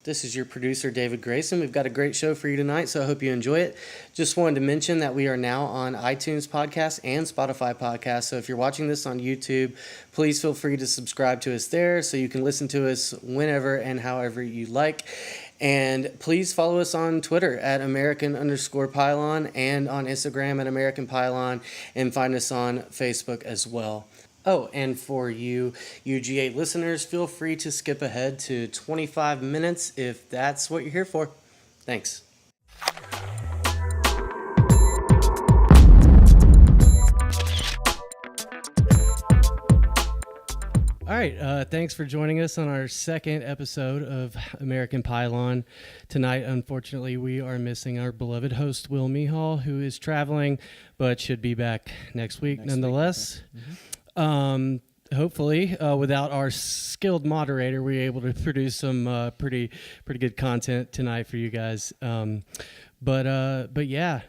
This is your producer, David Grayson. We've got a great show for you tonight, so I hope you enjoy it. Just wanted to mention that we are now on iTunes Podcast and Spotify Podcast. So if you're watching this on YouTube, please feel free to subscribe to us there so you can listen to us whenever and however you like. And please follow us on Twitter at American_Pylon and on Instagram at American Pylon, and find us on Facebook as well. Oh, and for you UGA listeners, feel free to skip ahead to 25 minutes if that's what you're here for. Thanks. All right, thanks for joining us on our second episode of American Pylon. Tonight, unfortunately, we are missing our beloved host, Will Mehall, who is traveling, but should be back next week nonetheless. Hopefully, without our skilled moderator, we're able to produce some pretty good content tonight for you guys. But yeah,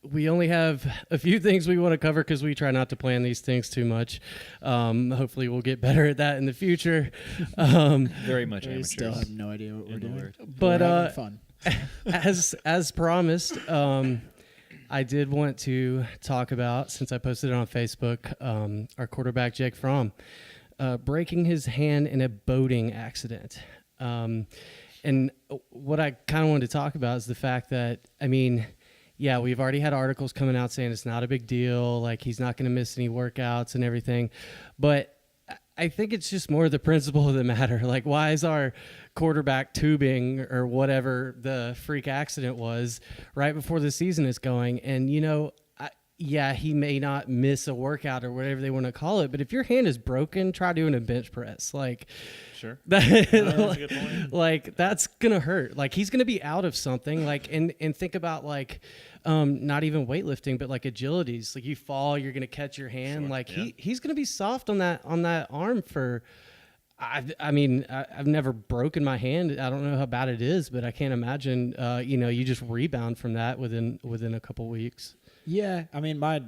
we only have a few things we want to cover because we try not to plan these things too much. Hopefully, we'll get better at that in the future. Very much amateurs. We still have no idea what we're doing. But we're having fun. as promised, I did want to talk about, since I posted it on Facebook, our quarterback, Jake Fromm, breaking his hand in a boating accident. And what I kind of wanted to talk about is the fact that, yeah, we've already had articles coming out saying it's not a big deal, like he's not going to miss any workouts and everything. But I think it's just more the principle of the matter. Like, why is our quarterback tubing or whatever the freak accident was right before the season is going? And, yeah, he may not miss a workout or whatever they want to call it, but if your hand is broken, try doing a bench press. Like, sure. That's a good point. Like, that's going to hurt. Like, he's going to be out of something. Like, and think about, like, not even weightlifting, but like agilities. Like, you fall, you're going to catch your hand. Sure, like, yeah. He's going to be soft on that arm for... I've never broken my hand. I don't know how bad it is, but I can't imagine, you just rebound from that within a couple weeks. Yeah, my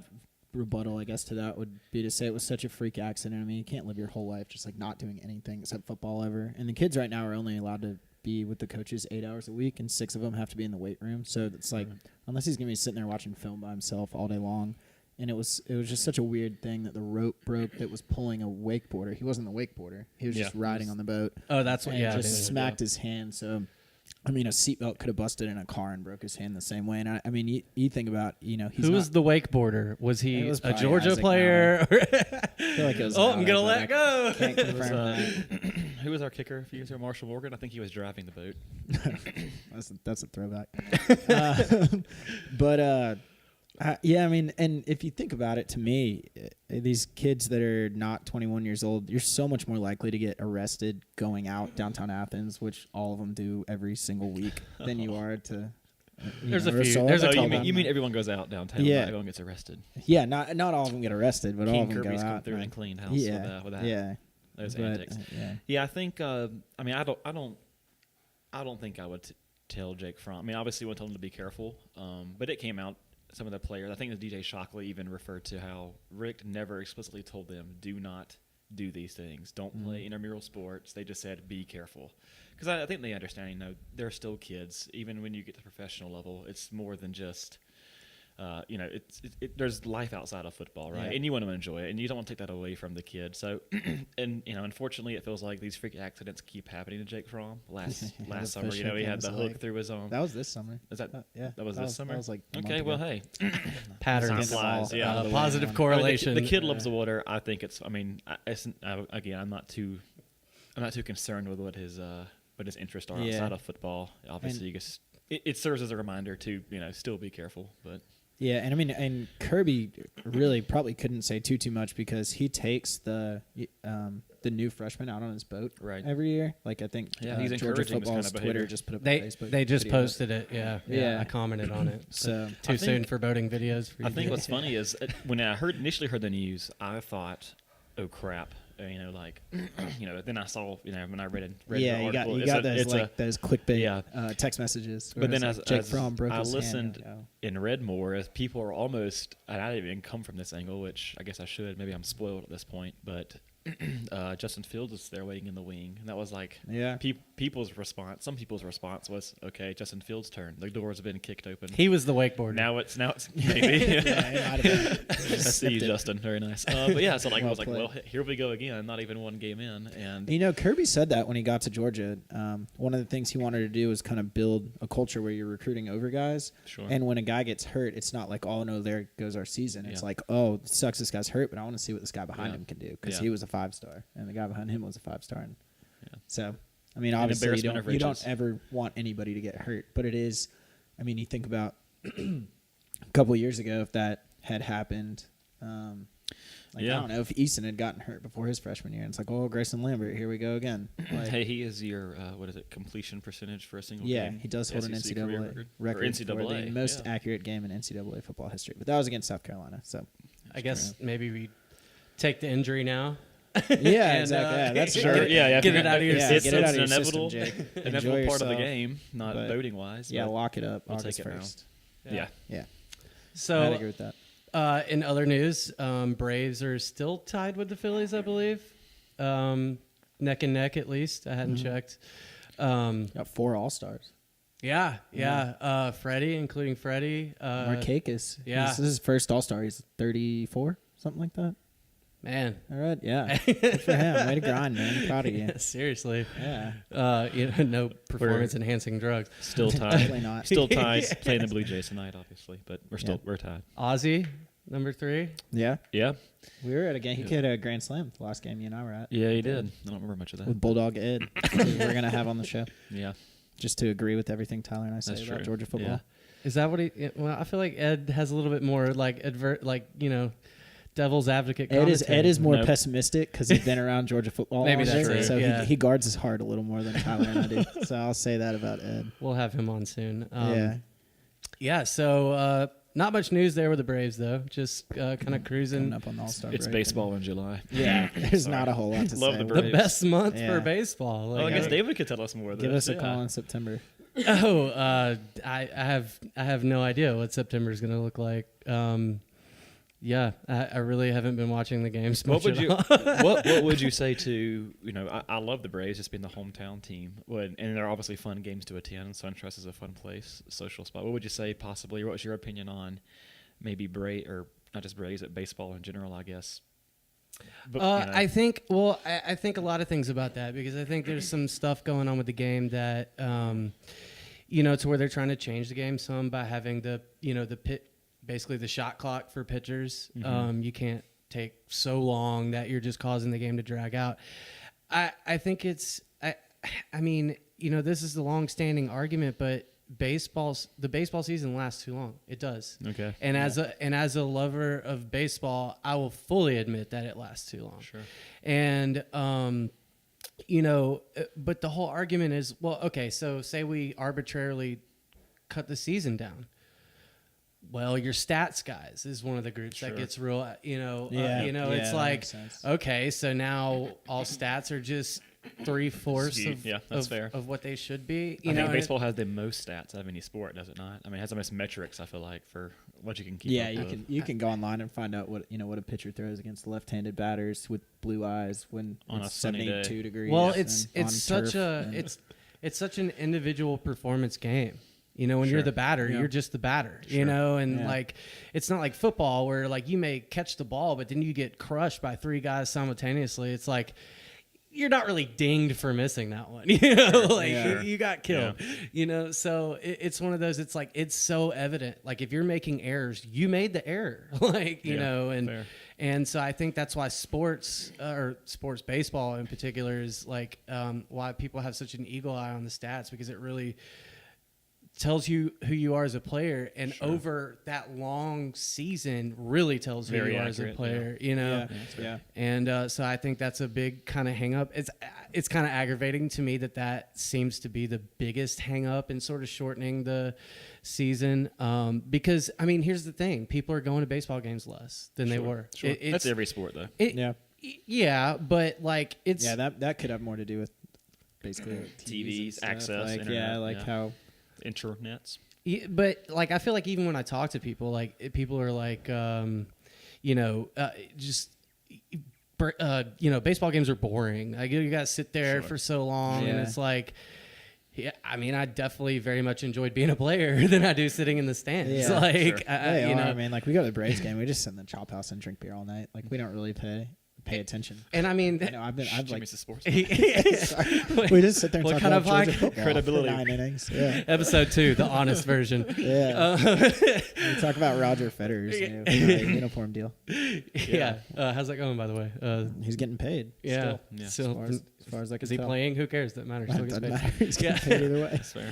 rebuttal, I guess, to that would be to say it was such a freak accident. You can't live your whole life just like not doing anything except football ever. And the kids right now are only allowed to be with the coaches 8 hours a week, and 6 of them have to be in the weight room. So it's like, unless he's going to be sitting there watching film by himself all day long. And it was just such a weird thing that the rope broke that was pulling a wakeboarder. He wasn't the wakeboarder. He was just riding on the boat. Oh, that's what, and just smacked his hand. So, a seatbelt could have busted in a car and broke his hand the same way. And you think about, he's who was the wakeboarder? Was he a Georgia Isaac player? I feel like it was I'm going to let go. Can't confirm that. Who was our kicker a few years ago? Marshall Morgan? I think he was driving the boat. That's a throwback. And if you think about it, to me, these kids that are not 21 years old, you're so much more likely to get arrested going out downtown Athens, which all of them do every single week, than you are to... There's a few. There's a couple. You mean everyone goes out downtown? Yeah. Not everyone gets arrested. Yeah, not all of them get arrested, but all of them Kirby's go out. Come through and clean house with that. Yeah. Those antics. Yeah, I think. I don't think I would tell Jake Fromm. Obviously, I would tell him to be careful. But it came out. Some of the players, I think it was DJ Shockley, even referred to how Rick never explicitly told them, do not do these things. Don't play intramural sports. They just said, be careful. Because I think they understand, they're still kids. Even when you get to the professional level, it's more than just, there's life outside of football, right? Yeah. And you want to enjoy it, and you don't want to take that away from the kid. So, and, unfortunately, it feels like these freak accidents keep happening to Jake Fromm. Last summer, he had the hook through his arm. That was this summer. Is that? That was this summer? That was like okay, well, hey. Patterns. Flies, yeah. Positive correlation. The kid loves the water. I think it's, again, I'm not too concerned with what his interests are outside of football. Obviously, it serves as a reminder to, still be careful, but... Yeah, and Kirby really probably couldn't say too much because he takes the new freshman out on his boat every year. Like I think he's Georgia encouraging football's this kind of Twitter just put up. They just posted it. Yeah. I commented on it. So too soon for boating videos. For I think what's funny is when I initially heard the news, I thought, oh crap. Then I saw, when I read the article. You got those clickbait text messages. But then as Jake Fromm broke I his listened hand, and read more, as people are almost, and I didn't even come from this angle, which I guess I should. Maybe I'm spoiled at this point, but Justin Fields was there waiting in the wing, and that was like Yeah. people's response. Some people's response was, "Okay, Justin Fields' turn. The door's been kicked open. He was the wakeboarder. Now it's maybe." Yeah, it might have been. I see you, Snipped it. Justin. Very nice. But yeah, so like I Well was like, played. well, here we go again. Not even one game in, and You know, Kirby said that when he got to Georgia. One of the things he wanted to do was kind of build a culture where you're recruiting over guys. Sure. And when a guy gets hurt, it's not like, oh, no, there goes our season. It's Yeah. like, oh, it sucks this guy's hurt, but I want to see what this guy behind Yeah. him can do because Yeah. he was a 5-star, and the guy behind him was a 5-star. And Yeah. so, I mean, An obviously, you embarrassment of you don't riches. ever want anybody to get hurt, but it is. I mean, you think about a couple years ago if that had happened. Like, Yeah. I don't know if Easton had gotten hurt before his freshman year. And it's like, oh, Grayson Lambert, here we go again. Like, hey, he is your what is it? Completion percentage for a single yeah, game. he does hold an SEC career NCAA Or record for NCAA, the most yeah. accurate game in NCAA football history. But that was against South Carolina. So, I guess maybe we take the injury now. yeah, And, exactly. Yeah, that's Sure. Get it- Yeah, get it out of your yeah, It's get it out of an your inevitable, system, Jake. inevitable Enjoy part of the yourself. game, not But- voting wise. Yeah, but lock it up we'll August take it now. 1st. Yeah. Yeah, I'd So agree with that. in other news, Braves are still tied with the Phillies, I believe. Neck and neck, at least. I hadn't checked. Got 4 All-Stars. Yeah. Freddie, including Freddie. Markakis. yeah. This is his first All-Star. He's 34, something like that. Man. All right, yeah. Good for him. Way to grind, man. Proud of you. Yeah, seriously. Yeah. No performance-enhancing drugs. Still tied. Definitely not. Still tied. Playing the Blue Jays tonight, obviously, but we're tied. Ozzy, number 3. Yeah. Yeah. We were at a game. He hit a grand slam the last game you and I were at. Yeah, he did. I don't remember much of that. With Bulldog Ed, who we're going to have on the show. Yeah. Just to agree with everything Tyler and I say That's about true. Georgia football. Yeah. Is that what he? Well, I feel like Ed has a little bit more like devil's advocate. Ed is more Nope. pessimistic because he's been around Georgia football Maybe longer, that's it, so yeah. he guards his heart a little more than Tyler and I do. So I'll say that about Ed. We'll have him on soon. Yeah. Yeah. So not much news there with the Braves though. Just kind of Coming cruising. up on the All-Star It's break. baseball in July. Yeah, there's Sorry. not a whole lot to Love say. the The Braves. best month Yeah. for baseball. Well, I Like, guess David could tell us more. Give us a call in September. I have no idea what September is going to look like. Yeah, I really haven't been watching the games much What would at you all. what would you say to I love the Braves just being the hometown team, and they're obviously fun games to attend. SunTrust is a fun place, social spot. What would you say possibly? What was your opinion on maybe or not just Braves, but baseball in general? I guess. But, I think I think a lot of things about that because I think there's some stuff going on with the game that to where they're trying to change the game some by having the pit. Basically, the shot clock for pitchers. Mm-hmm. You can't take so long that you're just causing the game to drag out. I think it's. I mean, this is the long-standing argument, but the baseball season lasts too long. It does. Okay. And as a lover of baseball, I will fully admit that it lasts too long. Sure. And but the whole argument is, well, okay, so say we arbitrarily cut the season down. Well, your stats guys is one of the groups that Sure. gets real, Yeah, it's that like, makes sense. okay, so now all stats are just 3/4 Skewed. Yeah, that's fair. of what they should be. I think baseball has the most stats out of any sport, does it not? I mean, it has the most metrics. I feel like for what you can keep. Yeah, up with. you can go online and find out what a pitcher throws against left-handed batters with blue eyes when On it's a sunny 72 day. degrees. Well, and it's on such turf and- it's such an individual performance game. When you're Sure. the batter, Yeah. you're just the batter, Sure. and Yeah. like it's not like football where like you may catch the ball, but then you get crushed by 3 guys simultaneously. It's like you're not really dinged for missing that one, like Yeah. you got killed, So it's one of those. It's like it's so evident. Like if you're making errors, you made the error, like fair. and so I think that's why sports baseball in particular is like why people have such an eagle eye on the stats because it really tells you who you are as a player, and Sure. over that long season really tells who Very you are as a accurate, player, yeah. And so I think that's a big kind of hang up. It's kind of aggravating to me that seems to be the biggest hang up in sort of shortening the season. Because I mean, here's the thing: people are going to baseball games less than they Sure, were. Sure. That's every sport, though. Yeah. But like it's Yeah, that could have more to do with basically like TVs, and stuff. access, like, internet, yeah. how Internets. Yeah, but like I feel like even when I talk to people, like people are like, just baseball games are boring. Like you got to sit there for so long, and Yeah. it's like, yeah, I mean, I definitely very much enjoyed being a player than I do sitting in the stands. Yeah, like, sure. I mean, like we go to the Braves game, we just sit in the chop house and drink beer all night. Like we don't really pay attention. and I mean, I know I've like Jimmy's a sports. we just sit there and What talk kind about of Georgia podcast? football Credibility. for 9 innings. Yeah, Episode 2, the honest version. yeah. We talk about Roger Federer's new uniform deal. Yeah. How's that going, by the way? He's getting paid. Yeah. Yeah. Still, As far as I can is he tell. playing? Who cares? That matters. Still gets Doesn't paid. matter. He's getting paid either way. That's fair.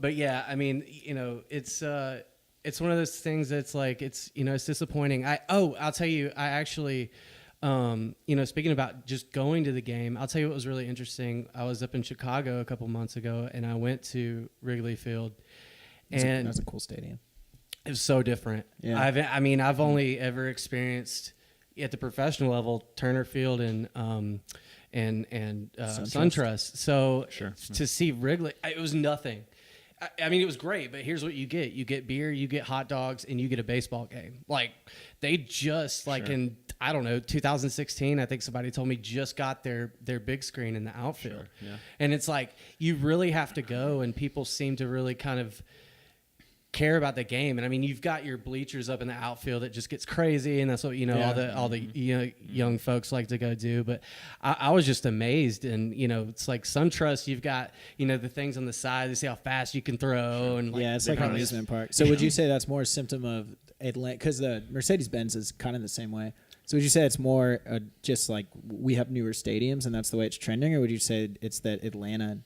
But yeah, I mean, it's one of those things that's like, it's disappointing. I'll tell you, I actually, speaking about just going to the game, I'll tell you what was really interesting. I was up in Chicago a couple months ago, and I went to Wrigley Field, and That's a cool stadium. it was so different. Yeah. I've only ever experienced at the professional level Turner Field and SunTrust. So Sure. to see Wrigley, it was nothing. I mean, it was great, but here's what you get: you get beer, you get hot dogs, and you get a baseball game. Like they just Sure. in 2016, I think somebody told me just got their big screen in the outfield. Sure, yeah. And it's like you really have to go, and people seem to really kind of care about the game. And I mean, you've got your bleachers up in the outfield that just gets crazy, and that's what all the young folks like to go do. But I was just amazed, and it's like SunTrust, you've got the things on the side to see how fast you can throw, and It's they like an probably amusement park. So would you say that's more a symptom of Atlanta? Because the Mercedes-Benz is kind of the same way. So would you say it's more just like we have newer stadiums and that's the way it's trending, or would you say it's that Atlanta,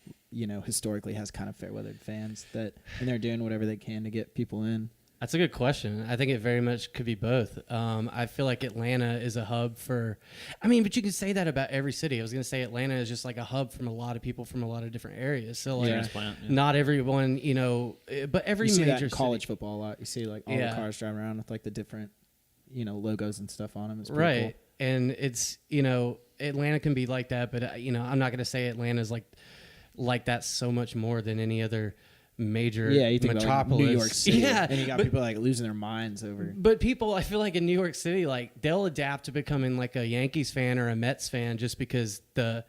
historically has kind of fair-weathered fans and they're doing whatever they can to get people in? That's a good question. I think it very much could be both. I feel like Atlanta is a hub for, but you can say that about every city. I was going to say Atlanta is just like a hub from a lot of people from a lot of different areas. So like, Transplant, yeah. not everyone, but every You see major that in college city. football a lot. You see like all the cars driving around with like the different, logos and stuff on them. It's pretty Right. cool. And it's, Atlanta can be like that, but I'm not going to say Atlanta's like that so much more than any other major You think metropolis. about like New York City, Yeah. and you got people like losing their minds over. But people, I feel like in New York City, like they'll adapt to becoming like a Yankees fan or a Mets fan just because the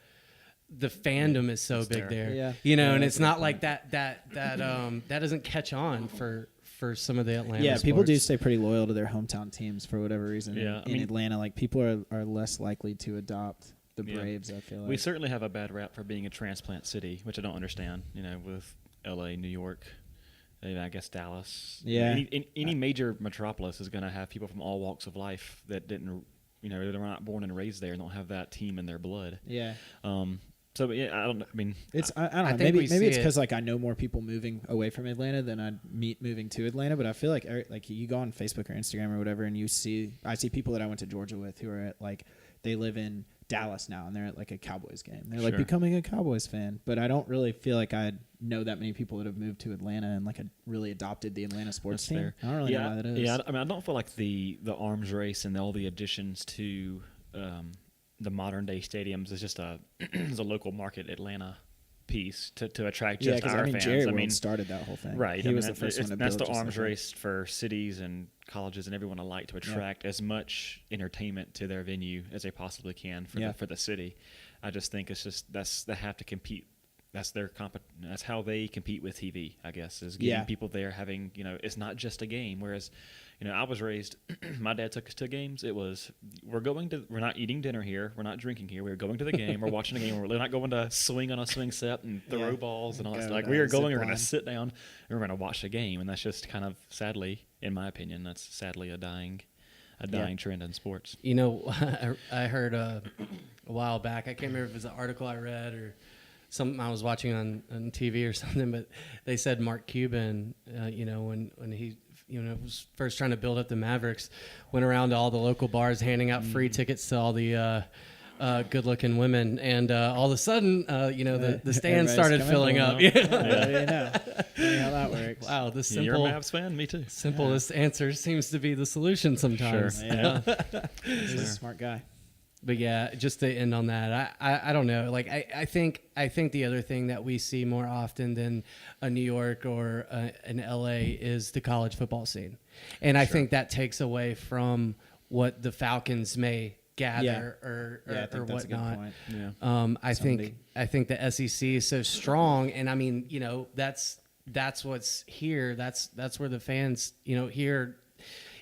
fandom is so big there. And that's it's a not good like that doesn't catch on for some of the Atlanta People do sports. stay pretty loyal to their hometown teams for whatever reason. Yeah, in Atlanta, like people are less likely to adopt the Braves. I feel like We certainly have a bad rap for being a transplant city, which I don't understand. with L.A., New York, I guess Dallas. Yeah. Any major metropolis is going to have people from all walks of life that didn't, they're not born and raised there and don't have that team in their blood. Yeah. So yeah, I don't. I mean, It's I don't know. think Maybe we see it's it. because like I know more people moving away from Atlanta than I'd meet moving to Atlanta. But I feel like you go on Facebook or Instagram or whatever, and I see people that I went to Georgia with who are at like they live in Dallas now and they're at like a Cowboys game. They're like Sure. becoming a Cowboys fan. But I don't really feel like I know that many people that have moved to Atlanta and like really adopted the Atlanta sports That's team. fair. I don't really know why that is. Yeah, I don't feel like the arms race and all the additions to the modern day stadiums is just is a local market Atlanta piece to attract just because our I mean fans. Jerry World started that whole thing. Right. He was the first one to That's build the just arms like that. race for cities and colleges and everyone alike to attract as much entertainment to their venue as they possibly can for the city. I just think it's just they have to compete. That's their that's how they compete with TV, I guess, is getting people there having, it's not just a game. Whereas, I was raised, my dad took us to games. It was, we're not eating dinner here. We're not drinking here. We're going to the game. We're watching a game. We're not going to swing on a swing set and throw balls and all that stuff. Like, we are going, we're going to sit down and we're going to watch the game. And that's just kind of sadly, in my opinion, that's sadly a dying trend in sports. I heard a while back, I can't remember if it was an article I read or something I was watching on TV or something, but they said Mark Cuban, when he was first trying to build up the Mavericks, went around to all the local bars handing out free tickets to all the good-looking women, and all of a sudden, the stands started filling up. Funny how that works. Wow, the You're a simple, Mavs fan? Me too. simplest answer seems to be the solution sometimes. Sure. Yeah. He's a smart guy. But yeah, just to end on that, I don't know. Like I think the other thing that we see more often than a New York or an LA is the college football scene, and I think that takes away from what the Falcons may gather I or think that's a good whatnot. point. Yeah. I think the SEC is so strong, and I mean, that's what's here. That's where the fans, here,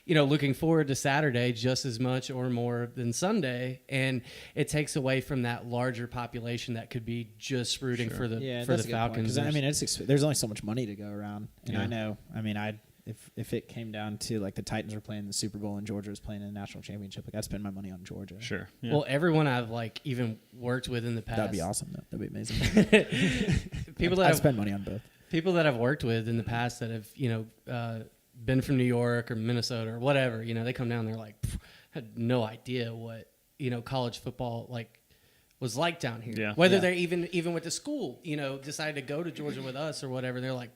looking forward to Saturday just as much or more than Sunday, and it takes away from that larger population that could be just rooting for the Falcons. Because I mean, there's only so much money to go around, and Yeah. I know. I mean, if it came down to like the Titans were playing the Super Bowl and Georgia was playing in the national championship, like I'd spend my money on Georgia. Sure. Yeah. Well, everyone I've even worked with in the past. That'd be awesome. Though. That'd be amazing. I'd spend money on both. People that I've worked with in the past that have been from New York or Minnesota or whatever, they come down, they're like, had no idea what college football was like down here. Yeah. Whether Yeah. they're even went to school, decided to go to Georgia with us or whatever, they're like,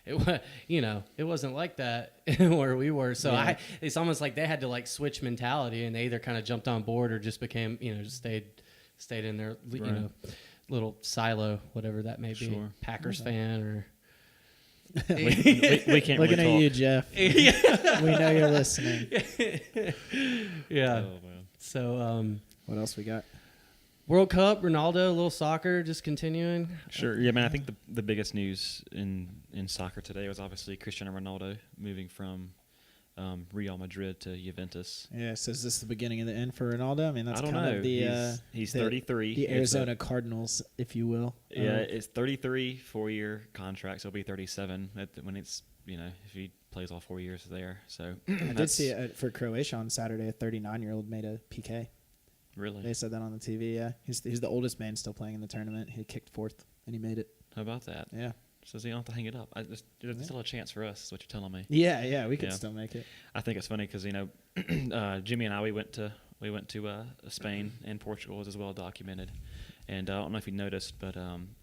it wasn't like that where we were. So Yeah. it's almost like they had to switch mentality, and they either kind of jumped on board or just became just stayed in their Right. little silo, whatever that may be. Sure. Packers fan or. we can't Looking really at you, talk. Jeff. We know you're listening. Yeah. Oh, man. So What else we got? World Cup, Ronaldo, a little soccer, just continuing. Sure. Yeah, man. I think the biggest news in soccer today was obviously Cristiano Ronaldo moving from Real Madrid to Juventus. Yeah, so is this the beginning of the end for Ronaldo? I mean, that's I don't kind know. of the He's the- 33. the It's Arizona Cardinals, if you will. Yeah, it's 33, 4-year contract. So it'll be 37 when it's if he plays all 4 years there. So I did see it for Croatia on Saturday. A 39-year-old made a PK. Really. They said that on the TV. Yeah, he's the oldest man still playing in the tournament. He kicked fourth and he made it. How about that? Yeah. Says you don't have to hang it up. There's still a chance for us. Is what you're telling me. Yeah, we could Yeah. still make it. I think it's funny because Jimmy and I we went to Spain and Portugal, as well documented, and I don't know if you noticed, but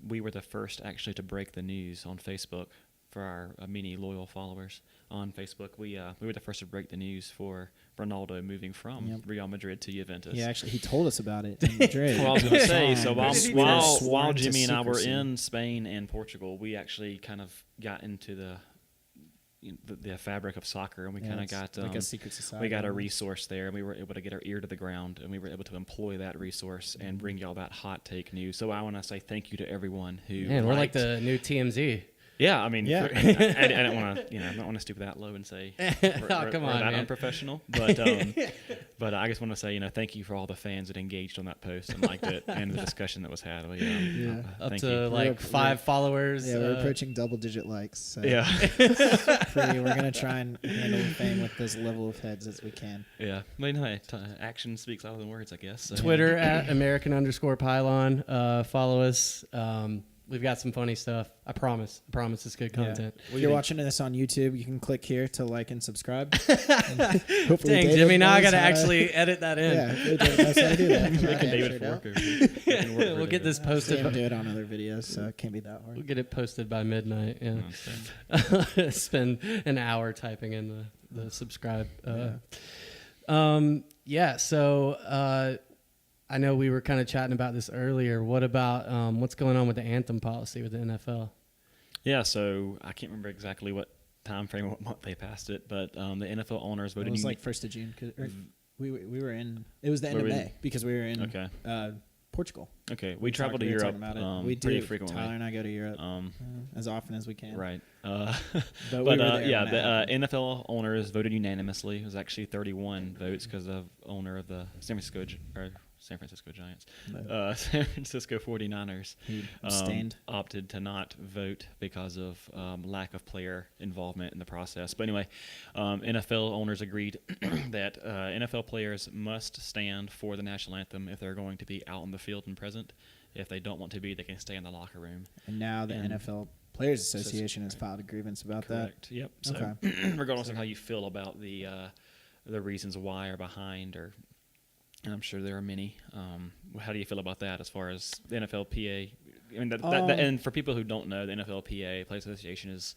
we were the first actually to break the news on Facebook for our many loyal followers on Facebook. We were the first to break the news for Ronaldo moving from Real Madrid to Juventus. He told us about it in Madrid. Well, I was going to say, so Did he while sworn to Jimmy and I were secrecy. in Spain and Portugal, we actually kind of got into the fabric of soccer, and we kind of it's got like a secret society. we got a resource there, and we were able to get our ear to the ground, and we were able to employ that resource and bring y'all that hot take news. So I want to say thank you to everyone who. Man, we're like liked- the new TMZ. Yeah, I mean, Yeah. I don't want to, I don't want to stoop that low and say we're come on, that man. unprofessional, but I just want to say, thank you for all the fans that engaged on that post and liked it, and the discussion that was had. Yeah. Up thank to you. like 5 followers. Yeah, we're approaching double-digit likes. So Yeah, we're gonna try and handle the fame with this level of heads as we can. yeah. I mean, hey, action speaks louder than words, I guess. So. Twitter at American_Pylon. Follow us. We've got some funny stuff. I promise. it's good content. If you're watching this on YouTube, you can click here to like and subscribe. And hopefully Dang, David Jimmy, now I knows got to how actually edit that in. Yeah, hopefully David knows how to do that. Making I David sure don't. Forker. We'll get this See posted. him do it on other videos, so it can't be that We'll hard. get it posted by midnight. Yeah. Spend an hour typing in the subscribe. So I know we were kind of chatting about this earlier. What about what's going on with the anthem policy with the NFL? Yeah, so I can't remember exactly what time frame or what month they passed it, but the NFL owners It voted. was like 1st of June. We were in. It was the end Were of we May because we were in Okay. Portugal. Okay, we traveled to were Europe talking about it. We pretty do. frequently. Tyler and I go to Europe as often as we can. Right. But we But were there yeah, when it the happened. NFL owners voted unanimously. It was actually 31 votes because the owner of the San Francisco Giants, No. San Francisco 49ers, He abstained. opted to not vote because of lack of player involvement in the process. But anyway, NFL owners agreed that NFL players must stand for the national anthem if they're going to be out on the field and present. If they don't want to be, they can stay in the locker room. And now the and- NFL Players Association has filed a grievance about Correct. Yep. So Okay. regardless of how you feel about the reasons why or behind, or and I'm sure there are many. How do you feel about that as far as the NFLPA? I mean, and for people who don't know, the NFLPA Players Association is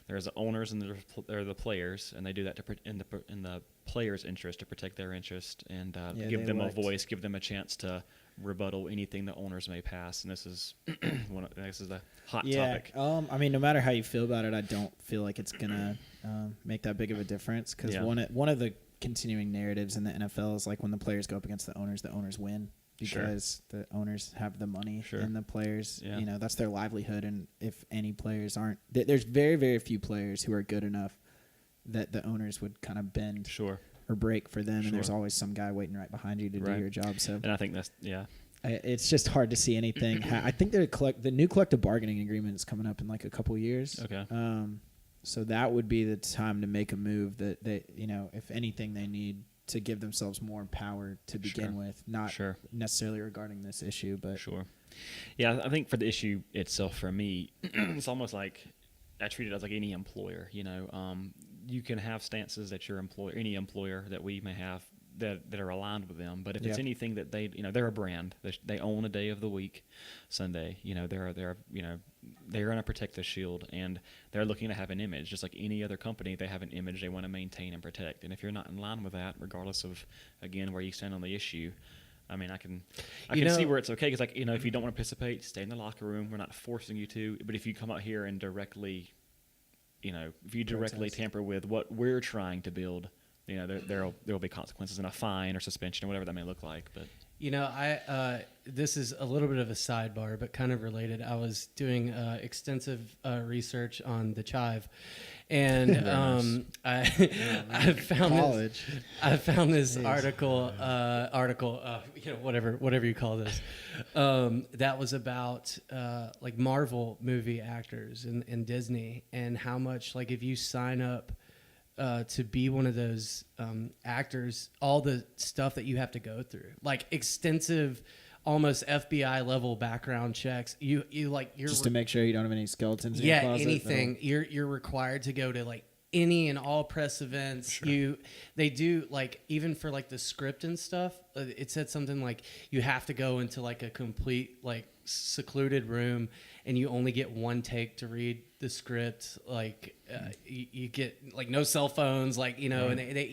there's the owners and there are the players, and they do that in the players' interest to protect their interest and give them a voice, give them a chance to rebuttal anything the owners may pass. And this is this is a hot topic. I mean, no matter how you feel about it, I don't feel like it's gonna make that big of a difference because Yeah. one of the continuing narratives in the NFL is like when the players go up against the owners win because the owners have the money and the players, you know, that's their livelihood. And if any players aren't, there's very, very few players who are good enough that the owners would kind of bend or break for them. And there's always some guy waiting right behind you to do your job. So, and I think that's, it's just hard to see anything. I think the new collective bargaining agreement is coming up in like a couple of years. Okay. So that would be the time to make a move that they, you know, if anything, they need to give themselves more power to begin with, not necessarily regarding this issue, but Yeah, I think for the issue itself, for me, it's almost like I treat it as like any employer. You know, you can have stances that your employer, any employer that we may have, that are aligned with them, but if it's anything that they, you know, they're a brand, they own a day of the week, Sunday, you know, they're you know, they're going to protect the shield, and they're looking to have an image just like any other company. They have an image they want to maintain and protect, and if you're not in line with that, regardless of again where you stand on the issue, I mean, I can see where it's okay, because like, you know, if you don't want to participate, stay in the locker room. We're not forcing you to, but if you come out here and directly, you know, if you directly tamper with what we're trying to build, you know, there will be consequences and a fine or suspension or whatever that may look like. But you know, this is a little bit of a sidebar, but kind of related. I was doing extensive research on the chive, and I found this article, you know, whatever you call this, that was about like Marvel movie actors and Disney, and how much, like, if you sign up to be one of those actors, all the stuff that you have to go through, like extensive, almost FBI level background checks. You're just to make sure you don't have any skeletons in your closet. Anything. You're required to go to like any and all press events. They do, like, even for like the script and stuff, it said something like you have to go into like a complete like secluded room, and you only get one take to read the script. Like you get like no cell phones, like, you know, and they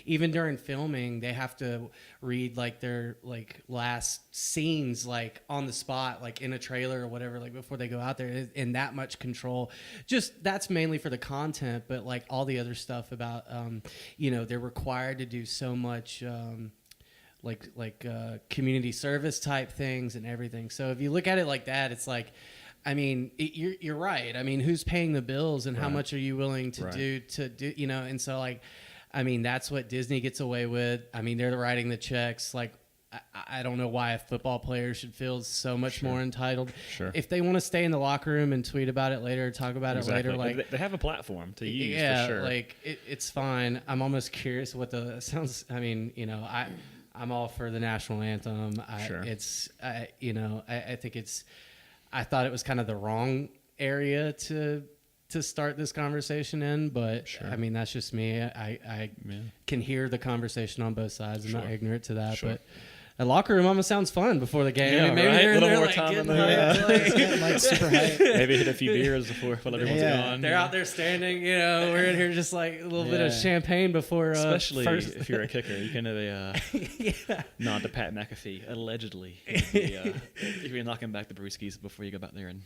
even during filming, they have to read like their like last scenes like on the spot, like in a trailer or whatever, like before they go out there, and that much control. Just that's mainly for the content, but like all the other stuff about you know, they're required to do so much like community service type things and everything. So if you look at it like that, it's like, I mean, you're right. I mean, who's paying the bills, and how much are you willing to do, you know? And so, like, I mean, that's what Disney gets away with. I mean, they're writing the checks. Like, I don't know why a football player should feel so much more entitled. If they want to stay in the locker room and tweet about it later, talk about it later, like, they have a platform to use. Yeah, for sure. like it's fine. I'm almost curious what the sounds. I mean, you know, I'm all for the national anthem. You know, I think it's. I thought it was kind of the wrong area to start this conversation in, but I mean, that's just me. I can hear the conversation on both sides. I'm not ignorant to that, but a locker room almost sounds fun before the game. Yeah, maybe they're a little more like, time in there. Like super hype. Maybe hit a few beers before while everyone's gone. They're out there standing, you know, we're in here just like a little bit of champagne before especially if you're a kicker. You can have a nod to Pat McAfee, allegedly. If you're knocking back the brewskis before you go back there and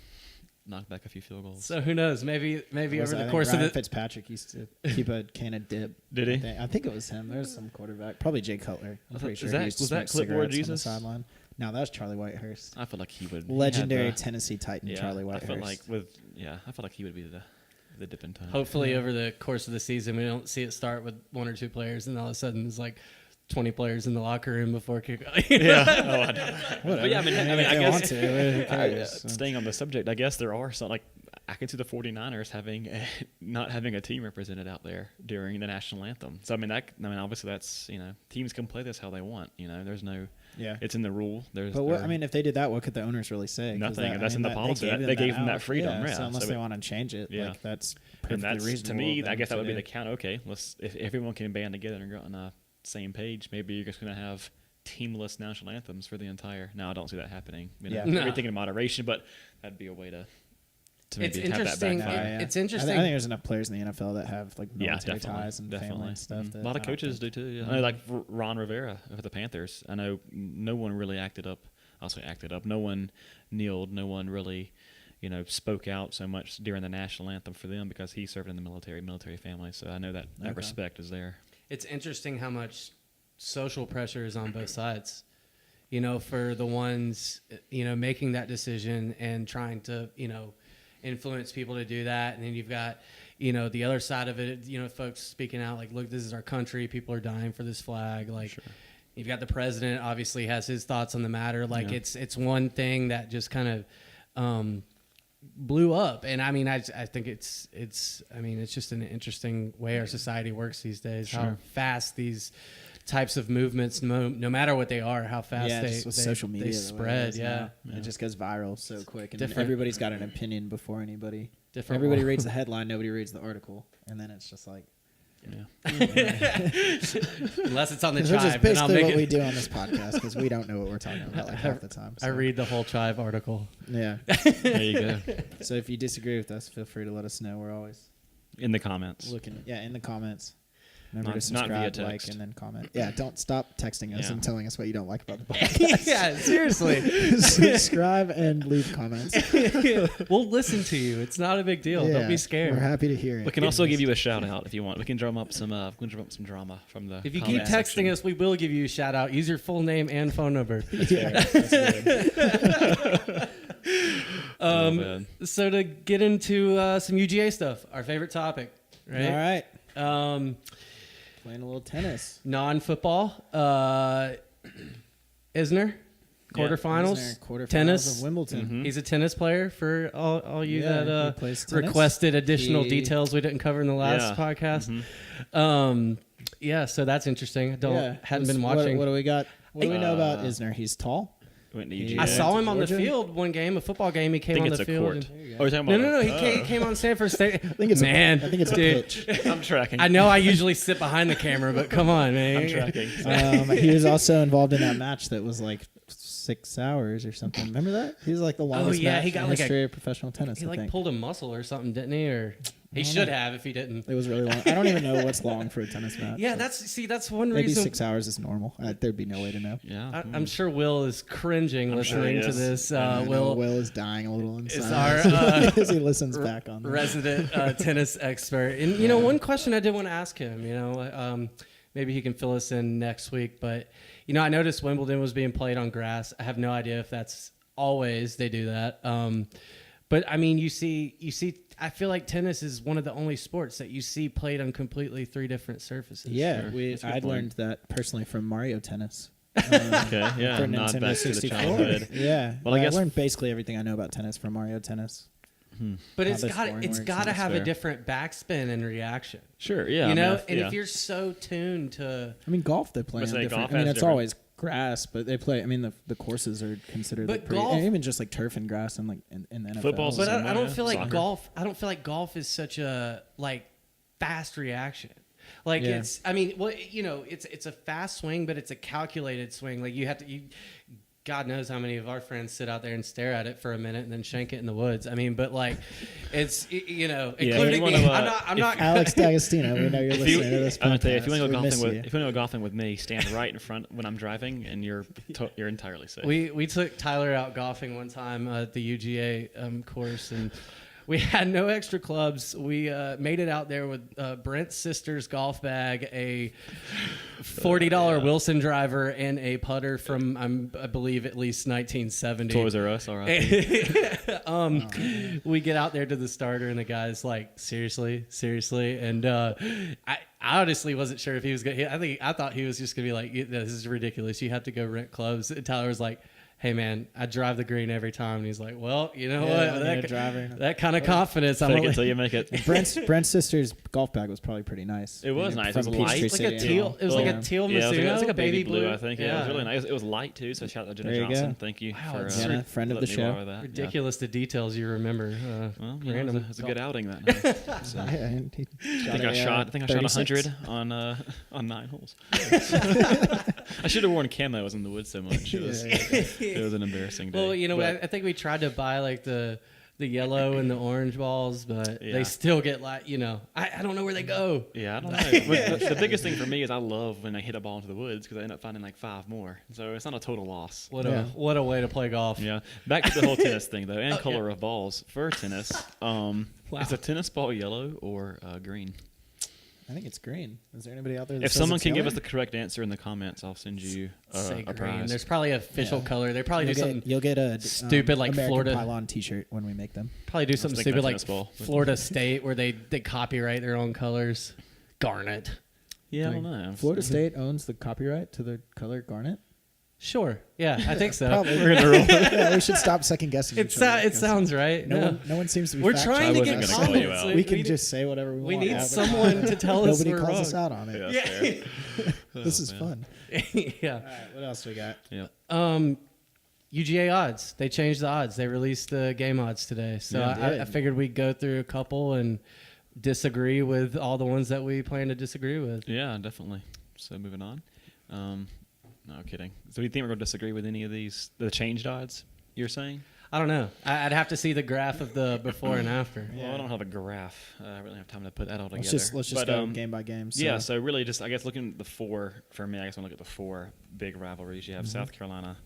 knock back a few field goals. So who knows? Maybe over the course of Ryan Fitzpatrick used to keep a can of dip. Did he? I think it was him. There's some quarterback, probably Jay Cutler. I'm pretty sure. Was that Clipboard Jesus? On the sideline. No, that was Charlie Whitehurst. I feel like he would. Legendary Tennessee Titan Charlie Whitehurst. I feel like he would be the dipping time. Hopefully, over the course of the season, we don't see it start with one or two players, and all of a sudden it's like 20 players in the locker room before kickoff. I don't know. But yeah, I mean, I guess staying on the subject, I guess there are some, like, I can see the 49ers not having a team represented out there during the national anthem. So I mean, obviously that's, you know, teams can play this how they want. You know, there's no, it's in the rule. But I mean, if they did that, what could the owners really say? Nothing. That's in the policy. They gave them that freedom. So unless they want to change it, like, that's perfectly reasonable. To me, I guess that would be the count. Okay, if everyone can band together and go on a same page, maybe you're just going to have teamless national anthems for the entire. Now, I don't see that happening. You know, everything in moderation, but that'd be a way to maybe have that backfire. It's interesting. I think there's enough players in the NFL that have like military ties and family and stuff. A lot of coaches do too. Yeah. I know, like Ron Rivera for the Panthers. I know no one really acted up. I'll say acted up. No one kneeled. No one really, you know, spoke out so much during the national anthem for them because he served in the military family. So I know that respect is there. it's interesting how much social pressure is on both sides. You know, for the ones, you know, making that decision and trying to, you know, influence people to do that. And then you've got, you know, the other side of it, you know, folks speaking out like, look, this is our country. People are dying for this flag. Like, you've got the president obviously has his thoughts on the matter. Like, it's one thing that just kind of blew up. And I mean, I think it's just an interesting way our society works these days, how fast these types of movements, no matter what they are, how fast they social media they spread. It just goes viral so quick, and then Different. everybody's got an opinion before anybody. Different Everybody world. reads the headline, nobody reads the article, and then it's just like, Unless it's on the which is Chive, then I'll basically make what we it. do on this podcast because we don't know what we're talking about like half the time. I So. read the whole Chive article. Yeah. There you go. So if you disagree with us, feel free to let us know. We're always In the comments. looking. Yeah, in the comments. Remember to Not via subscribe, like, text. and then comment. Yeah, don't stop texting us Yeah. and telling us what you don't like about the podcast. Yeah, seriously. Subscribe and leave comments. We'll listen to you. It's not a big deal. Yeah, Don't be scared. We're happy to hear it. We can also give you a shout out if you want. We can drum up some drama from the. If you keep comment texting section. us, we will give you a shout out. Use your full name and phone number. Yeah, that's good. Oh, man. So to get into some UGA stuff, our favorite topic, right? All right. Playing a little tennis. Non-football. Isner, quarterfinals. Isner, quarterfinals tennis. of Wimbledon. Mhm. He's a tennis player for all you Yeah, he that plays tennis. requested additional He- details we didn't cover in the last Yeah. podcast. Mhm. Yeah, so that's interesting. Hadn't been What- watching. What do we got? What do we know about Uh, Isner? He's tall. Went to I UGA. I saw him on the Georgia? field one game, a football game. He I came think on it's the a field. court. and- Oh, you're talking No, about? He came on Sanford State. I think it's Man, I think it's a dude. pitch. I'm tracking. I know I usually sit behind the camera, but come on, man. I'm tracking. He was also involved in that match that was like 6 hours or something. Remember that? He was like the longest yeah, match he got in like a- history of professional tennis. He I like think. pulled a muscle or something, didn't he? Or he don't should know. have if he didn't. It was really long. I don't even know what's long for a tennis match. Yeah, so that's one maybe reason. 6 hours is normal. There'd be no way to know. Yeah. I'm sure Will is cringing I'm sure listening he to is. this. I know Will Will is dying a little is inside our as he listens back on this. resident tennis expert. And, you know, one question I did want to ask him, you know, maybe he can fill us in next week. But, you know, I noticed Wimbledon was being played on grass. I have no idea if that's always they do that. But, I mean, you see, I feel like tennis is one of the only sports that you see played on completely 3 different surfaces. Yeah, Sure. That's a good I'd point. learned that personally from Mario Tennis. Okay. Yeah. For Nod Nintendo back to the 64. childhood. Yeah. Well, I guess- learned basically everything I know about tennis from Mario Tennis. But How it's this got scoring it's works, got to that's have a fair. different backspin and reaction. Sure. Yeah. You know, and if you're so tuned to I mean, golf they play on Let's say different. golf I mean, has it's different- always grass, but they play. I mean, the courses are considered But like pretty, golf- and even just like turf and grass and like in the NFL. Football's But the same I don't way, feel like soccer. golf. I don't feel like golf is such a like fast reaction. Like Yeah. it's. I mean, well, you know, it's a fast swing, but it's a calculated swing. Like you have to. God knows how many of our friends sit out there and stare at it for a minute and then shank it in the woods. I mean, but like, it's you know, Yeah, including you wanna, me. if- I'm not. Alex D'Agostino, we know you're If listening you, to this podcast. I'm gonna tell you, if you want to We go miss golfing with, you. if you want to go golfing with me, stand right in front when I'm driving, and you're entirely safe. We took Tyler out golfing one time at the UGA course, and we had no extra clubs. We made it out there with Brent's sister's golf bag, a $40 Wilson driver, and a putter from I believe at least 1970. Toys R Us, all right. We get out there to the starter, and the guy's like, seriously, and I honestly wasn't sure if he was going. I thought he was just gonna be like, this is ridiculous. You have to go rent clubs. And Tyler was like, hey man, I drive the green every time. And he's like, well, you know Yeah, what? I need a driver. That kind of confidence. Fake it till you make it. Brent's sister's golf bag was probably pretty nice. It was I mean, nice. It from was light. Peachtree It's like a City and teal. all. It was like Yeah. a teal Yeah, Mizuno, it was like a baby blue, blue. I think. Yeah, it was really nice. It was light too. So shout out to There Jenna you Johnson. go. Thank you Wow, for it's Jenna, friend of the letting me show. borrow that. Yeah. Ridiculous the details you remember. Well, Random. it was a good outing that night. So, Yeah, and he I think I shot 36. 100 on 9 holes. I should have worn camos in the woods so much. It was, it was an embarrassing day. Well, you know, But- I think we tried to buy like the yellow and the orange balls, but Yeah. they still get like, you know, I don't know where they go. Yeah, I don't know. But the biggest thing for me is I love when I hit a ball into the woods because I end up finding like 5 more. So it's not a total loss. Yeah. What a way to play golf. Yeah. Back to the whole tennis thing though, and color of balls for tennis. Wow. Is a tennis ball yellow or green? I think it's green. Is there anybody out there that If says someone it's can give yellow? us the correct answer in the comments, I'll send you Say a green. prize. There's probably an official color. They probably do something. You'll get a stupid like American Florida Pylon T-shirt when we make them. Probably do something thinking stupid of like tennis ball. Florida State where they copyright their own colors. Garnet. Yeah, I don't know. Florida State owns the copyright to the color garnet. Sure. Yeah, I think so. Probably. Yeah, we should stop second guessing. It sounds right. No one seems to be. We're fact trying to checking get I wasn't gonna call you comments. out. We can just say whatever we we want. need Have it. someone to tell us Nobody we're calls wrong. us out on it. Yeah, that's fair. This is man. fun. Yeah. All right, what else we got? Yeah. UGA odds. They changed the odds. They released the game odds today. So Yeah, they did. I figured we'd go through a couple and disagree with all the ones that we plan to disagree with. Yeah, definitely. So moving on. No kidding. So you think we're going to disagree with any of these, the changed odds you're saying? I don't know. I'd have to see the graph of the before and after. Well, I don't have a graph. I really have time to put that all together. Let's just go game by game. So. Yeah, so really just, I guess, looking at the four, for me, I guess I want to look at the four big rivalries. You have South Carolina,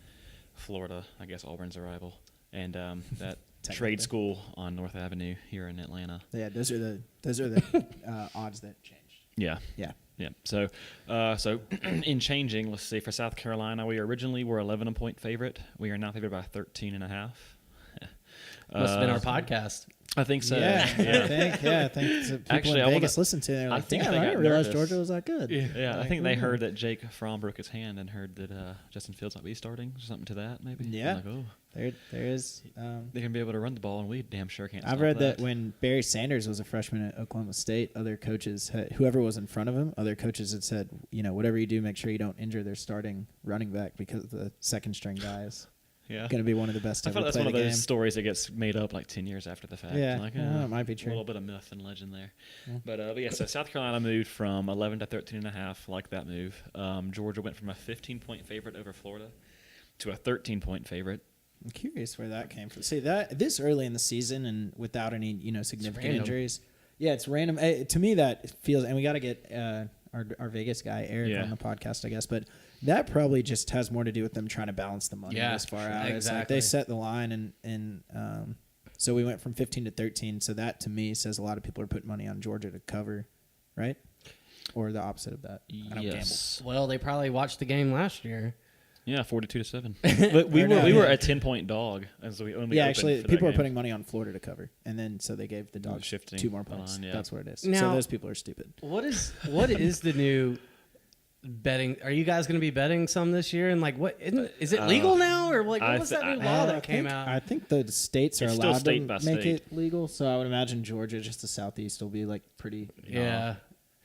Florida, I guess Auburn's a rival, and that trade school on North Avenue here in Atlanta. Yeah, those are the odds that changed. Yeah. Yeah. Yeah. So in changing, let's see, for South Carolina, we originally were 11-point favorite. We are now favored by 13.5. Must have been our podcast. I think so. Yeah, I think so people Actually, in I wanna- Vegas listen to it. They're I like, think damn, they I got didn't realize nervous. Georgia was that good. Yeah, I Like, think they ooh. heard that Jake Fromm broke his hand and heard that Justin Fields might be starting, something to that, maybe. Yeah. Like, oh, There is. they're going to be able to run the ball, and we damn sure can't I've stop read that when Barry Sanders was a freshman at Oklahoma State, other coaches, whoever was in front of him, other coaches had said, whatever you do, make sure you don't injure their starting running back because the second string guy is Yeah. going to be one of the best to I ever feel like that's play one the of game. those stories that gets made up like 10 years after the fact. Yeah, Like, it might be A true. little bit of myth and legend there. Yeah. But yeah, so South Carolina moved from 11 to 13.5, like that move. Georgia went from a 15-point favorite over Florida to a 13-point favorite. I'm curious where that came from. See, that this early in the season and without any significant random. injuries. Yeah, it's random. To me, that feels, and we got to get our Vegas guy Eric Yeah. on the podcast, I guess. But that probably just has more to do with them trying to balance the money Yeah, this far out. It's like exactly. they set the line, and so we went from 15 to 13. So that to me says a lot of people are putting money on Georgia to cover, right? Or the opposite of that. I don't Yes. Well, they probably watched the game last year. Yeah, 42-7. But we Or were no, we were yeah. a 10-point dog, and so we only Yeah, opened actually, for that people are game. putting money on Florida to cover, and then so they gave the dogs shifting 2 more the points. line, yeah. That's what it is. so Now- those people are stupid. What is the new betting? Are you guys going to be betting some this year? And like, is it legal now, or like what was that new law that came out? I think the states are It's still allowed state to by make state. it legal. So I would imagine Georgia, just the southeast, will be like pretty, Yeah,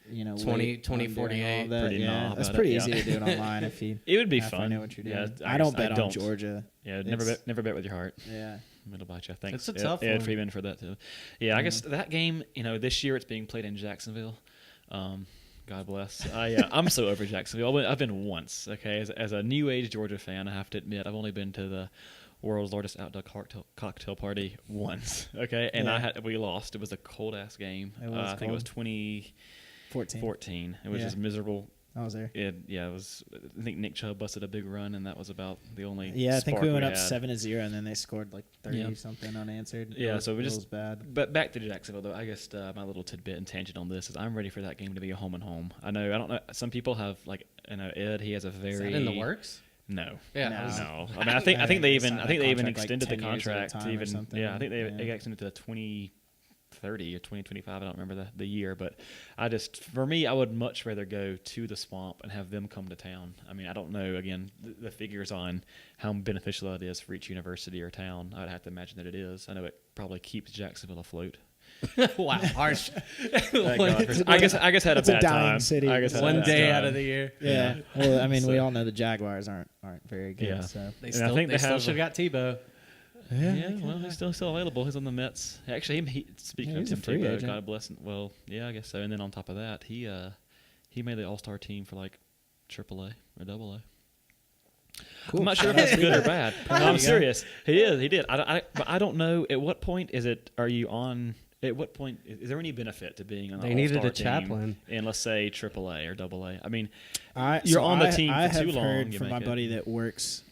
20, 2048, pretty nah That's about pretty it, easy yeah. to do it online if you. It would be if fun. I know what you're doing. Yeah, I don't guess bet on Georgia. Yeah, It's- never bet with your heart. Yeah. It'll bite you. Thanks. It's a tough Ed one. Freeman for that too. Yeah, I guess that game. This year it's being played in Jacksonville. God bless. I'm so over Jacksonville. I've been once. Okay, as a new age Georgia fan, I have to admit I've only been to the world's largest outdoor cocktail party once. Okay, and Yeah. we lost. It was a cold ass game. It was I think it was cold. 2014. It was Yeah. just miserable. I was there. It was. I think Nick Chubb busted a big run, and that was about the only. Yeah, I think spark we went up had. 7-0, and then they scored like 30 Yeah. something unanswered. Yeah, It so we was just bad. But back to Jacksonville, though. I guess my little tidbit and tangent on this is I'm ready for that game to be a home and home. I don't know. Some people have Ed. He has a Is very that in the works? No. Yeah, No. I was- No. I mean, I think they even signed that contract, like, extended the 10 years at a contract time to or even. something. Yeah, I think they Yeah. got extended to 2030 or 2025. I don't remember the year, but for me, I would much rather go to the swamp and have them come to town. I mean, I don't know again the figures on how beneficial that is for each university or town. I'd have to imagine that it is. I know it probably keeps Jacksonville afloat. Wow, harsh. I guess I had a It's a bad dying time. city. I guess I had a One bad day time. out of the year. Yeah. Well, I mean, we So- all know the Jaguars aren't very good. Yeah. So. They And still, I think they still have- should have got Tebow. Yeah, well, he's still available. He's on the Mets. Actually, speaking Yeah, of he's a Tim free Tebow, agent. God bless him. Well, yeah, I guess so. And then on top of that, he made the All-Star team for like AAA or AA. Cool. I'm not sure if that's good or bad. No, you I'm go. serious. He is. He did. But I don't know. At what point is it? Are you on? At what point is there any benefit to being on? They the needed All-Star a chaplain. team in, let's say, AAA or AA? I mean, You're You're on the team I for too have long, heard you from my make it. buddy that works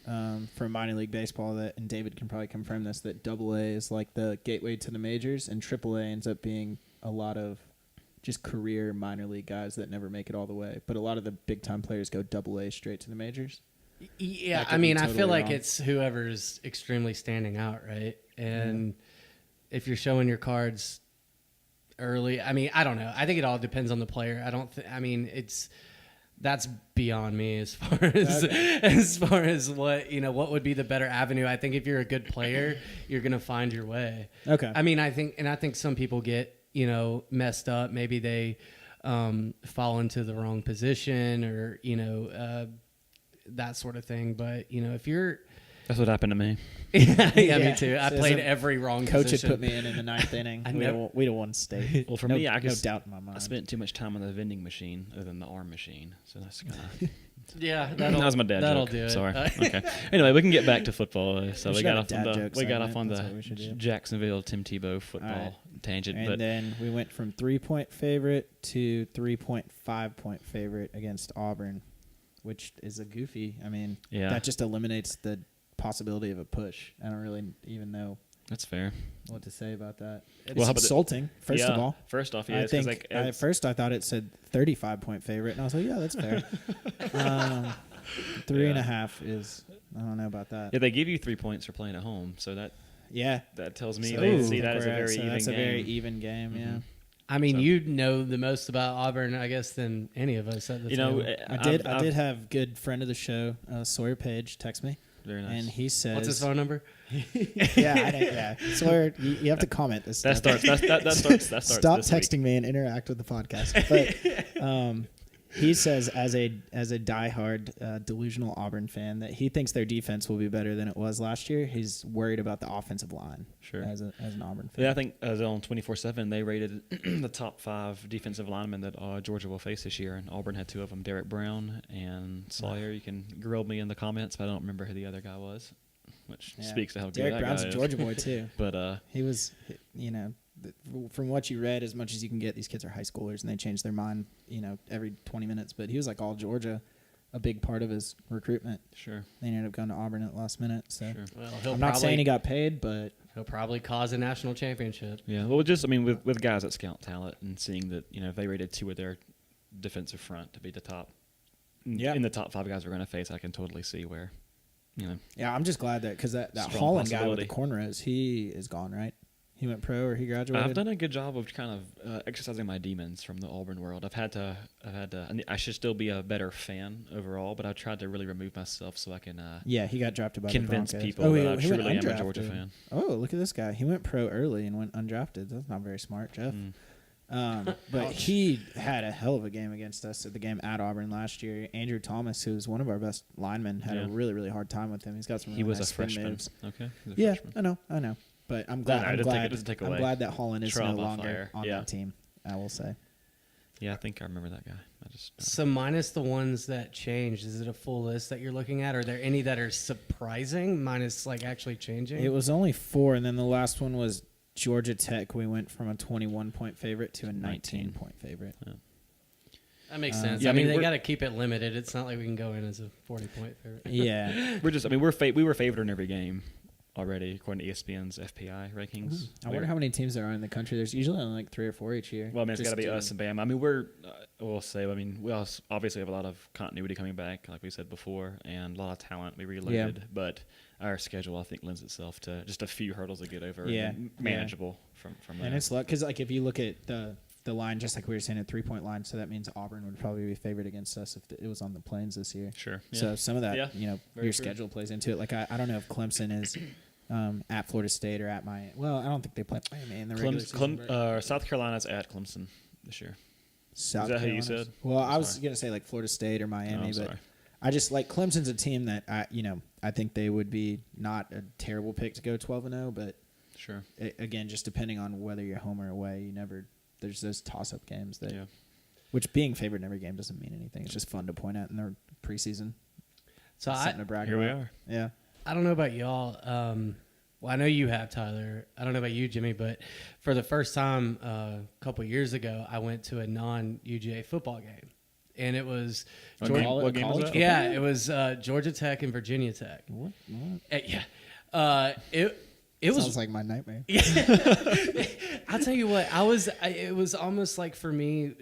for minor league baseball and David can probably confirm this, that AA is like the gateway to the majors, and AAA ends up being a lot of just career minor league guys that never make it all the way. But a lot of the big time players go AA straight to the majors. Yeah, That could I be mean, I totally feel like wrong. it's whoever's extremely standing out, right? And if you're showing your cards early, I mean, I don't know. I think it all depends on the player. I mean, that's beyond me as far as as far as what would be the better avenue. I think if you're a good player, you're gonna find your way. Okay. I mean, I think some people get messed up. Maybe they fall into the wrong position or that sort of thing. But if you're That's what happened to me. yeah, me too. I So played as a every wrong Coach position. had put me in the ninth inning. We'd have won state. Well, for no, me, I no just doubt in my mind. I spent too much time on the vending machine other than the arm machine, so that's kind of. Yeah, That was my dad that'll joke. do it. Sorry. Okay. Anyway, we can get back to football. So We we should got have off a on dad the joke we got off segment. on That's the what we should do. Jacksonville Tim Tebow football All right. tangent, And but then we went from 3-point favorite to 3.5-point favorite against Auburn, which is a goofy. I mean, Yeah. that just eliminates the possibility of a push. I don't really even know that's fair. what to say about that. It's Well, how about the- insulting, first Yeah, of all. First off, yeah, I it's 'cause, think like, at first I thought it said 35-point favorite, and I was like, yeah, that's fair. 3.5 is, I don't know about that. yeah, they give you 3 points for playing at home, so Yeah. that tells me So they I see think that as a we're at- very so even that's game. a very even game, yeah. Mhm. I mean, So- you know the most about Auburn, I guess, than any of us at the You know, table. I did have good friend of the show, Sawyer Page, text me, very nice. and he says, What's his phone number? yeah, Sawyer, you have to comment this. that stuff. starts that starts Stop this week. texting me and interact with the podcast. But he says, as a diehard delusional Auburn fan, that he thinks their defense will be better than it was last year. He's worried about the offensive line. Sure. As an Auburn fan. Yeah, I think on 24/7 they rated the top 5 defensive linemen that Georgia will face this year, and Auburn had 2 of them, Derek Brown and Sawyer. You can grill me in the comments, but I don't remember who the other guy was, which Yeah. speaks to how Derek good that Brown's guy a is. Georgia boy too. But He was, from what you read, as much as you can get, these kids are high schoolers and they change their mind, every 20 minutes. But he was like all Georgia, a big part of his recruitment. sure, They ended up going to Auburn at the last minute. So sure. Well, I'm not saying he got paid, but he'll probably cause a national championship. Yeah, well, just with guys that scout talent and seeing that if they rated 2 of their defensive front to be the top, in the top 5 guys we're going to face, I can totally see where, yeah, I'm just glad that because that Strong Holland guy with the possibility. cornrows, he is gone, right? He went pro or he graduated. I've done a good job of kind of exercising my demons from the Auburn world. I've had to. I should still be a better fan overall, but I've tried to really remove myself so I can Yeah, he got drafted by convince the Broncos. people that I he went truly am a undrafted. Georgia fan. Oh, look at this guy. He went pro early and went undrafted. That's not very smart, Jeff. But he had a hell of a game against us at the game at Auburn last year. Andrew Thomas, who was one of our best linemen, had a Yeah. really, really hard time with him. He's got some really He was nice a spin freshman. moves. Okay. He was a Yeah, freshman. I know. But I'm glad. No, I'm it glad. doesn't take I'm away. glad that Holland is Trial no by longer fire. on Yeah. that team. I will say. Yeah, I think I remember that guy. I just So minus the ones that changed, is it a full list that you're looking at? Are there any that are surprising minus like actually changing? It was only 4, and then the last one was Georgia Tech. We went from a 21-point favorite to a 19-point favorite. that makes sense. Yeah, I mean, they we're- got to keep it limited. It's not like we can go in as a 40-point favorite. Yeah. we're just. I mean, we were favored in every game already according to ESPN's FPI rankings. I wonder how many teams there are in the country. There's usually only like 3 or 4 each year. Well, I mean, it's got to be Just, us and Bama. I mean, we're, we'll say, we obviously have a lot of continuity coming back, like we said before, and a lot of talent. We reloaded, but our schedule, I think, lends itself to just a few hurdles to get over. Yeah, and then manageable from there. And it's luck because like if you look at the line, just like we were saying, a 3-point line, so that means Auburn would probably be favored against us if it was on the Plains this year. Sure. Yeah. So some of that, Yeah, your very true. schedule plays into it. Like I don't know if Clemson is at Florida State or at Miami. Well, I don't think they play Miami in the regular season. but South Carolina's at Clemson this year. South is that who you Carolina's- said? Well, I'm I was sorry. gonna say like Florida State or Oh, Miami, I'm but sorry. I just like Clemson's a team that I think they would be not a terrible pick to go 12-0, but Sure. again, just depending on whether you're home or away, there's those toss-up games that, Yeah. which being favored in every game doesn't mean anything. It's just fun to point out in their preseason. So Something to brag Here we about. are. Yeah. I don't know about y'all. Well, I know you have, Tyler. I don't know about you, Jimmy, but for the first time a couple years ago, I went to a non-UGA football game, and it was What Georgia. game- what game was that? Yeah, it was Georgia Tech and Virginia Tech. What? Yeah, it It was sounds like my nightmare. I'll tell you what, it was almost like for me,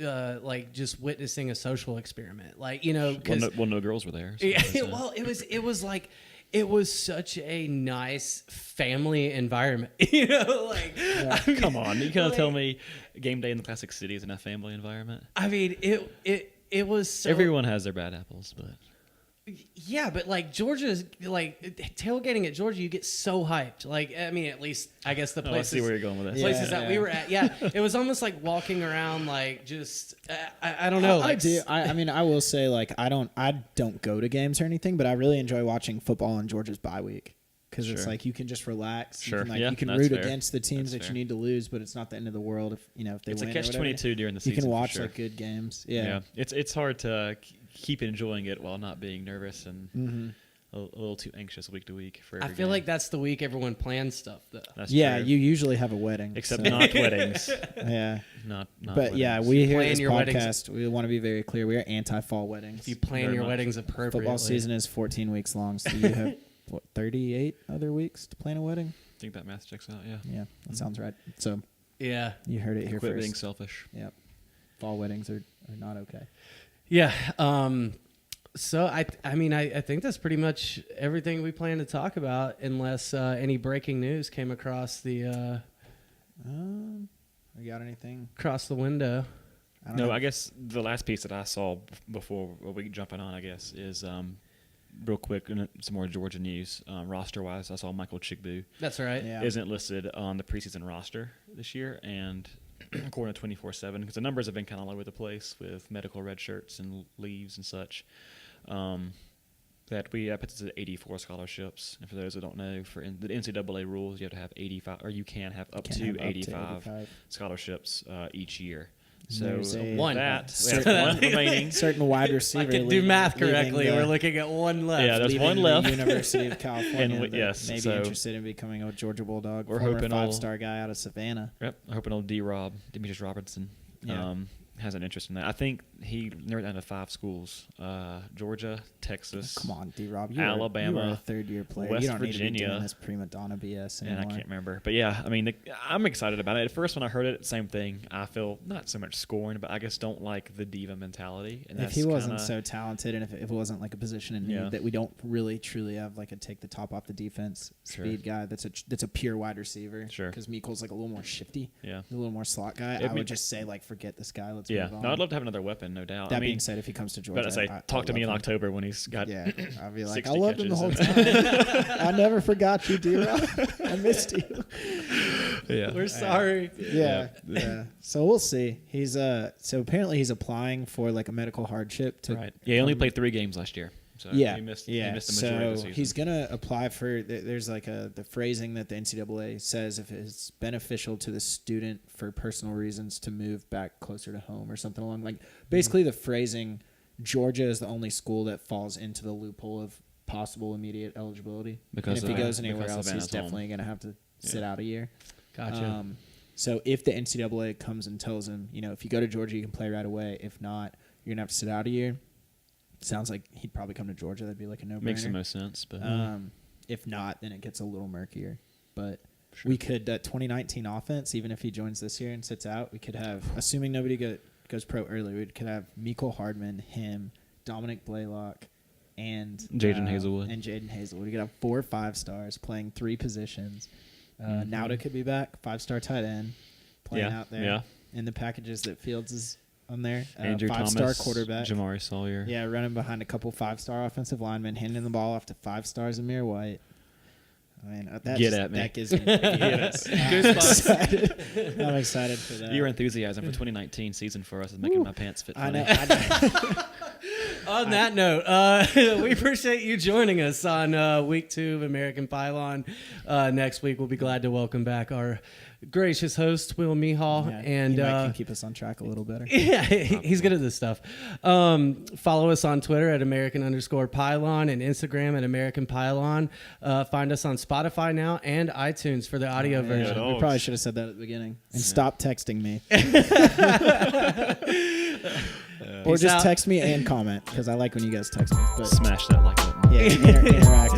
like just witnessing a social experiment. Like, you know, because no girls were there. So yeah, well, it was like it was such a nice family environment. You know, like I mean, come on, you gotta tell me game day in the Classic City is in a family environment. I mean, it was so, everyone has their bad apples, but. Yeah, but like Georgia's like tailgating at Georgia, you get so hyped. Like, I mean, at least I guess the places. I see where you're going with this. Places that we were at, yeah, it was almost like walking around, like just I don't know. I do. I mean, I will say like I don't go to games or anything, but I really enjoy watching football on Georgia's bye week because it's like you can just relax. Sure. You can, Yeah, you can that's root fair. against the teams That's that fair. you need to lose, but it's not the end of the world if if they It's win. a catch-22 during the season. You can watch for sure. like good games. Yeah. It's hard to keep enjoying it while not being nervous and a little too anxious week to week for I every feel game. like that's the week everyone plans stuff though. That's Yeah, true. you usually have a wedding. Except so- not weddings. Yeah. Not But yeah, weddings. we here at plan this your weddings- podcast, we want to be very clear. We are anti-fall weddings. If you plan Very your much. weddings appropriately, Football season is 14 weeks long, so you have, 38 other weeks to plan a wedding? I think that math checks out, yeah. Yeah, that sounds right. So Yeah, you heard it here Quit first. being selfish. Yep. Fall weddings are not okay. yeah. So I mean I think that's pretty much everything we plan to talk about, unless any breaking news came across the You got anything? across the window. I don't No, know. I guess the last piece that I saw before we jumping on, I guess, is real quick some more Georgia news. Roster-wise, I saw Michael Chigbu That's right. Yeah. isn't listed on the preseason roster this year, and according to 24/7, because the numbers have been kind of all over the place with medical red shirts and leaves and such. That puts us at 84 scholarships, and for those that don't know, for the NCAA rules, you have to have 85, or you can have up to 85 scholarships each year. So There's a- One. that we have one remaining. certain wide I receiver. can do leaving- math leaving correctly. the- We're looking at one left. Yeah, there's leaving one the left. University of California. And that yes, may be so- interested in becoming a Georgia Bulldog. We're former hoping 5-star guy out of Savannah. Yep, I'm hoping old Demetrius Robertson Yeah. has an interest in that. I think he narrowed down to 5 schools: Georgia, Texas, Come on, D-Rob. Alabama, you are a third-year player. West you don't need to be Virginia, doing this prima donna BS and anymore. I can't remember. But yeah, I mean, I'm excited about it. At first, when I heard it, same thing. I feel not so much scorn, but I just don't like the diva mentality. And If that's he wasn't kinda, so talented, and if it wasn't like a position in need Yeah. that we don't really truly have like a take the top off the defense Sure. speed guy that's a pure wide receiver. Sure. Because Meekel's like a little more shifty, yeah, a little more slot guy. It I me- would just say like forget this guy. Let's yeah. move on. No, I'd love to have another weapon, no doubt. That I mean, being said, if he comes to Georgia, but I say, talk to me in love him. October when he's got. Yeah, I'll be like, I 60 loved him the whole catches. time. I never forgot you, D-Rob. I missed you. Yeah, We're sorry. Yeah. So we'll see. He's so apparently he's applying for like a medical hardship to right. Yeah, he only played 3 games last year. So Yeah, he missed yeah. the majority of the So season. he's gonna apply for. There's like the phrasing that the NCAA says if it's beneficial to the student for personal reasons to move back closer to home or something along like. Basically, the phrasing. Georgia is the only school that falls into the loophole of possible immediate eligibility. Because and if he of- goes anywhere because else, he's Savannah's home. definitely gonna have to sit out a year. Gotcha. So if the NCAA comes and tells him, if you go to Georgia, you can play right away. If not, you're gonna have to sit out a year. Sounds like he'd probably come to Georgia. That'd be like a no-brainer. Makes the most sense, but If not, then it gets a little murkier. But we could 2019 offense. Even if he joins this year and sits out, we could have, assuming nobody goes pro early, we could have Mehall Hardman, him, Dominic Blaylock, and Jaden Hazelwood. And Jaden Hazelwood. We could have 4 5-stars playing 3 positions. Nauta could be back, 5-star tight end, playing Yeah, out there. yeah. In the packages that Fields is on there. Andrew 5-star Thomas, quarterback. Jamari Sawyer. Yeah, running behind a couple 5-star offensive linemen, handing the ball off to 5-stars Amir White. I mean, that gives me Goosebumps. I'm excited for that. Your enthusiasm for 2019 season for us is making my pants fit funny. I know. On that note, we appreciate you joining us on week 2 of American Pylon. Next week, we'll be glad to welcome back our gracious host, Will Mehall. Yeah, and he might can keep us on track a little better. yeah, he's good at this stuff. Follow us on Twitter at American_Pylon and Instagram at American Pylon. Find us on Spotify now and iTunes for the audio version. Yeah. We probably should have said that at the beginning. And stop texting me. Or Peace just out. text me and comment because I like when you guys text me. But Smash that like button. yeah, interact.